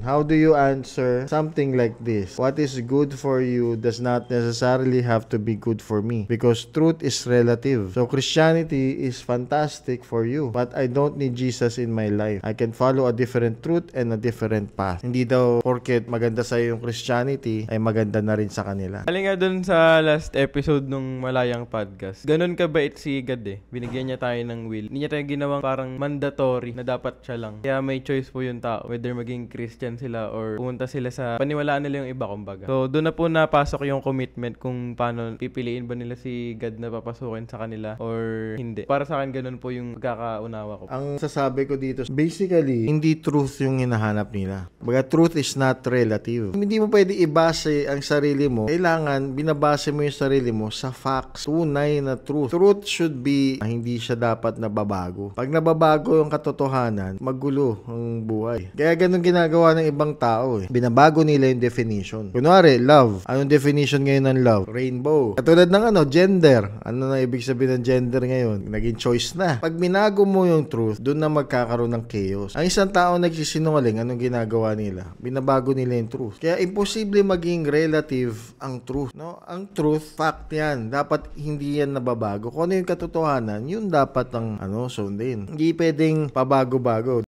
How do you answer something like this? What is good for you does not necessarily have to be good for me, because truth is relative. So Christianity is fantastic for you, but I don't need Jesus in my life. I can follow a different truth and a different path. Hindi daw porket maganda sa yung Christianity ay maganda na rin sa kanila. Galing nga dun sa last episode nung Malayang Podcast. Ganun kabait si God eh. Binigyan niya tayo ng will. Hindi niya tayo ginawang parang mandatory na dapat siya lang. Kaya may choice po yung tao, whether maging Christian sila or pumunta sila sa paniwalaan nila yung iba, kumbaga. So doon na po napasok yung commitment kung paano pipiliin ba nila si God na papasukin sa kanila or hindi. Para sa akin ganun po yung pagkakaunawa ko. Ang sasabi ko dito, basically, hindi truth yung hinahanap nila. Baga, truth is not relative. Hindi mo pwede ibase ang sarili mo. Kailangan, binabase mo yung sarili mo sa facts. Tunay na truth. Truth should be, hindi siya dapat nababago. Pag nababago yung katotohanan, magulo ang buhay. Kaya ganun ginagawa ng ibang tao eh. Binabago nila yung definition. Kunwari, love. Anong definition ngayon ng love? Rainbow. Katulad ng gender. Ano na ibig sabihin ng gender ngayon? Naging choice na. Pag binago mo yung truth, doon na magkakaroon ng chaos. Ang isang tao nagsisinungaling, anong ginagawa nila? Binabago nila yung truth. Kaya imposible maging relative ang truth. No? Ang truth, fact yan. Dapat hindi yan nababago. Kung ano yung katotohanan, yun dapat ang sundin. Hindi pwedeng pabago-bago.